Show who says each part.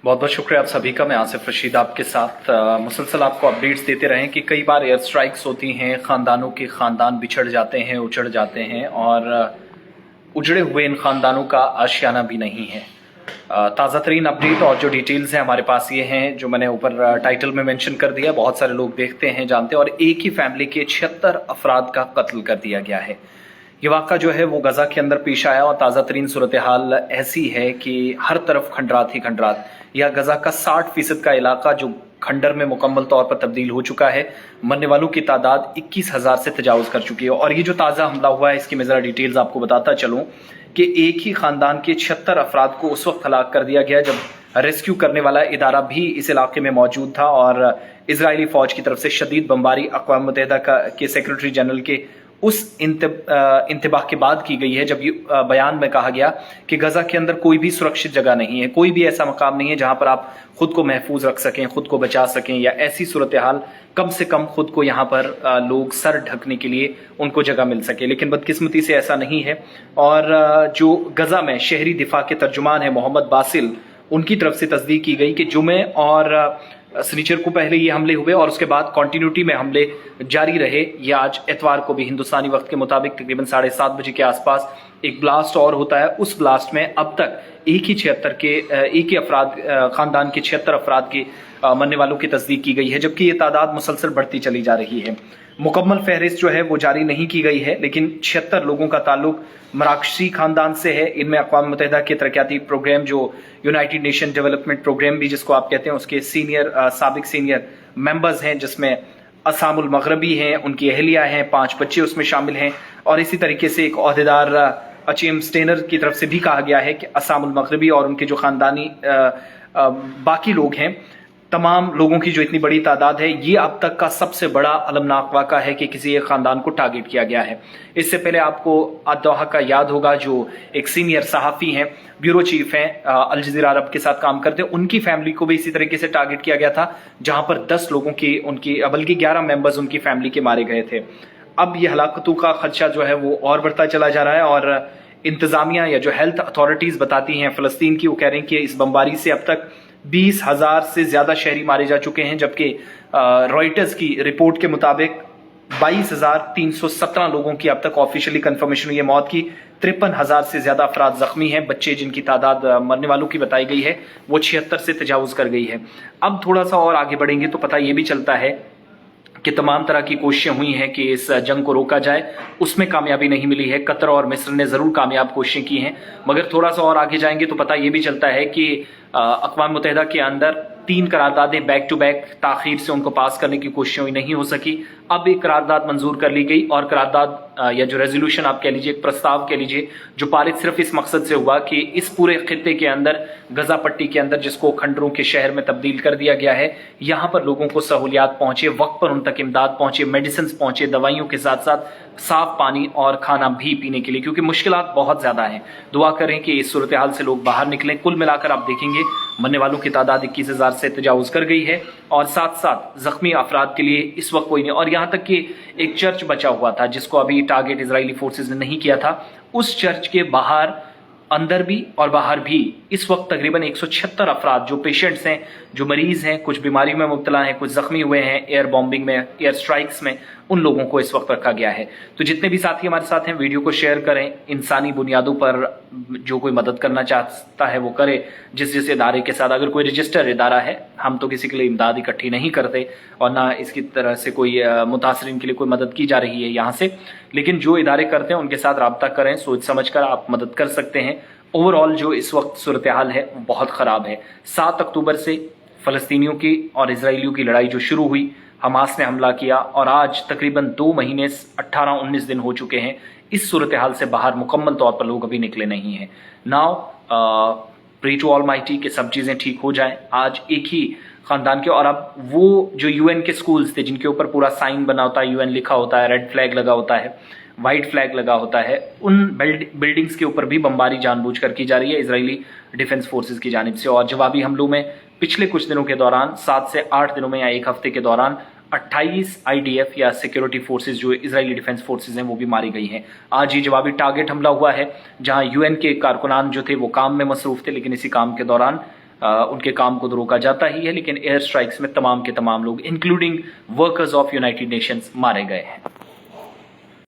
Speaker 1: बहुत बहुत शुक्रिया आप सभी का। मैं आसिफ रशीद आपके साथ मुसलसल आपको अपडेट्स देते रहे कि कई बार एयर स्ट्राइक्स होती हैं, खानदानों के खानदान बिछड़ जाते हैं, उजड़ जाते हैं और उजड़े हुए इन खानदानों का आशियाना भी नहीं है। ताज़ा तरीन अपडेट और जो डिटेल्स हैं हमारे पास ये हैं जो मैंने ऊपर टाइटल में मेंशन कर दिया। बहुत सारे लोग देखते हैं, जानते हैं, और एक ही फैमिली के 76 अफराद का कत्ल कर दिया गया है। ये वाक़ा जो है वो गजा के अंदर पेश आया और ताज़ा तरीन सूरत हाल ऐसी है कि हर तरफ खंडरात ही खंडरात। या गजा का 60% का इलाका जो खंडर में मुकम्मल तौर पर तब्दील हो चुका है। मरने वालों की तादाद 21,000 से तजावुज कर चुकी है। और ये जो ताज़ा हमला हुआ है इसकी मैं ज़रा डिटेल्स आपको बताता चलूँ कि एक ही खानदान के 76 अफराद को उस वक्त हलाक कर दिया गया जब रेस्क्यू करने वाला इदारा भी इस इलाके में मौजूद था और इजरायली फौज की तरफ से शदीद बमबारी अक़वाम मुत्तहिदा के सेक्रेटरी जनरल के उस इंतबाह के बाद की गई है जब ये बयान में कहा गया कि गजा के अंदर कोई भी सुरक्षित जगह नहीं है, कोई भी ऐसा मकाम नहीं है जहां पर आप खुद को महफूज रख सकें, खुद को बचा सकें, या ऐसी सूरत हाल कम से कम खुद को यहाँ पर लोग सर ढकने के लिए उनको जगह मिल सके। लेकिन बदकिस्मती से ऐसा नहीं है। और जो गजा में शहरी दिफा के तर्जुमान है मोहम्मद बासिल, उनकी तरफ से तस्दीक की गई कि जुमे और सनीचर को पहले ये हमले हुए और उसके बाद कंटिन्यूटी में हमले जारी रहे। ये आज एतवार को भी हिंदुस्तानी वक्त के मुताबिक तकरीबन 7:30 बजे के आसपास एक ब्लास्ट और होता है। उस ब्लास्ट में अब तक एक ही अफराद खानदान के 76 अफराद के मरने वालों की तस्दीक की गई है, जबकि ये तादाद मुसलसल बढ़ती चली जा रही है। मुकम्मल फहरिस्त जो है वो जारी नहीं की गई है, लेकिन 76 लोगों का ताल्लुक मराकशी खानदान से है। इनमें अक़वाम मुत्तहिदा के तरक्याती प्रोग्राम जो यूनाइटेड नेशन डेवलपमेंट प्रोग्राम भी जिसको आप कहते हैं उसके साबिक सीनियर मेंबर्स हैं, जिसमें असामुल मगरबी हैं, उनकी अहलिया हैं, 5 बच्चे उसमें शामिल हैं। और इसी तरीके से एक ओहदेदार अचीम स्टेनर की तरफ से भी कहा गया है कि असामुल मगरबी और उनके जो खानदानी बाकी लोग हैं, तमाम लोगों की जो इतनी बड़ी तादाद है, ये अब तक का सबसे बड़ा अलमनाक वाक़ा है कि किसी एक खानदान को टारगेट किया गया है। इससे पहले आपको अद्दोहा का याद होगा, जो एक सीनियर सहाफ़ी हैं, ब्यूरो चीफ हैं, अल जज़ीरा अरब के साथ काम करते हैं, उनकी फैमिली को भी इसी तरीके से टारगेट किया गया था, जहां पर 10 लोगों की बल्कि 11 मेंबर्स उनकी फैमिली के मारे गए थे। अब ये हलाकतों का खदशा जो है वो और बढ़ता चला जा रहा है और इंतजामिया या जो हेल्थ अथॉरिटीज बताती हैं फ़लस्तीन की, वो कह रही हैं कि इस बमबारी से अब तक 20,000 से ज्यादा शहरी मारे जा चुके हैं, जबकि रॉयटर्स की रिपोर्ट के मुताबिक 22,317 लोगों की अब तक ऑफिशियली कंफर्मेशन हुई है मौत की। 53,000 से ज्यादा अफराद जख्मी हैं। बच्चे जिनकी तादाद मरने वालों की बताई गई है वो 76 से तजावुज कर गई है। अब थोड़ा सा और आगे बढ़ेंगे तो पता ये भी चलता है कि तमाम तरह की कोशिशें हुई हैं कि इस जंग को रोका जाए, उसमें कामयाबी नहीं मिली है। कतर और मिस्र ने जरूर कामयाब कोशिशें की हैं, मगर थोड़ा सा और आगे जाएंगे तो पता ये भी चलता है कि अक़वाम मुत्तहिदा के अंदर 3 करारदादें बैक टू बैक ताखीर से उनको पास करने की कोशिशें हुई, नहीं हो सकी। अब एक करारदाद मंजूर कर ली गई और करारदाद या जो रेजोल्यूशन आप कह लीजिए, एक प्रस्ताव कह लीजिए, जो पारित सिर्फ इस मकसद से हुआ कि इस पूरे खित्ते के अंदर, गजा पट्टी के अंदर जिसको खंडरों के शहर में तब्दील कर दिया गया है, यहाँ पर लोगों को सहूलियात पहुंचे, वक्त पर उन तक इमदाद पहुंचे, मेडिसिन पहुंचे, दवाइयों के साथ साथ साफ पानी और खाना भी पीने के लिए, क्योंकि मुश्किलात बहुत ज्यादा हैं। दुआ करें कि इस सूरत हाल से लोग बाहर निकलें। कुल मिलाकर आप देखेंगे मरने वालों की तादाद 21,000 से तजावुज कर गई है और साथ साथ जख्मी अफराद के लिए इस वक्त कोई नहीं। और यहाँ तक कि एक चर्च बचा हुआ था जिसको अभी टारगेट इजरायली फोर्सेज ने नहीं किया था, उस चर्च के बाहर, अंदर भी और बाहर भी इस वक्त तकरीबन 176 अफराद जो पेशेंट्स हैं, जो मरीज हैं, कुछ बीमारी में मुब्तला हैं, कुछ जख्मी हुए हैं एयर बॉम्बिंग में, एयर स्ट्राइक्स में, उन लोगों को इस वक्त रखा गया है। तो जितने भी साथी हमारे साथ हैं, वीडियो को शेयर करें। इंसानी बुनियादों पर जो कोई मदद करना चाहता है वो करे। जिस इदारे के साथ, अगर कोई रजिस्टर इदारा है, हम तो किसी के लिए इमदाद इकट्ठी नहीं करते और ना इसकी तरह से कोई मुतासरीन के लिए कोई मदद की जा रही है यहाँ से, लेकिन जो इदारे करते हैं उनके साथ रब्ता करें, सोच समझ कर आप मदद कर सकते हैं। ओवरऑल जो इस वक्त सूरत हाल है वो बहुत ख़राब है। 7 अक्टूबर से फ़लस्तीनियों की और इसराइलियों की लड़ाई जो शुरू हुई, हमास ने हमला किया और आज तकरीबन 2 महीने 18-19 दिन हो चुके हैं। इस सूरत हाल से बाहर मुकम्मल तौर पर लोग अभी निकले नहीं हैं। नाउ प्रे टू ऑलमाइटी कि सब चीज़ें ठीक हो जाएं। आज एक ही खानदान के, और अब वो जो यूएन के स्कूल्स थे जिनके ऊपर पूरा साइन बना होता है, यूएन लिखा होता है, रेड फ्लैग लगा होता है, व्हाइट फ्लैग लगा होता है, उन बिल्डिंग्स के ऊपर भी बमबारी जानबूझकर की जा रही है इजरायली डिफेंस फोर्सेस की जानिब से। और जवाबी हमलों में पिछले कुछ दिनों के दौरान, 7 से 8 दिनों में या एक हफ्ते के दौरान 28 IDF या सिक्योरिटी फोर्सेस जो इजरायली डिफेंस फोर्सेस हैं वो भी मारी गई हैं। आज ये जवाबी टारगेट हमला हुआ है जहां यूएन के कारकुनान जो थे वो काम में मसरूफ थे, लेकिन इसी काम के दौरान ان کے کام کو تو روکا جاتا ہی ہے، لیکن ایئر اسٹرائکس میں تمام کے تمام لوگ including workers of United nations مارے گئے ہیں۔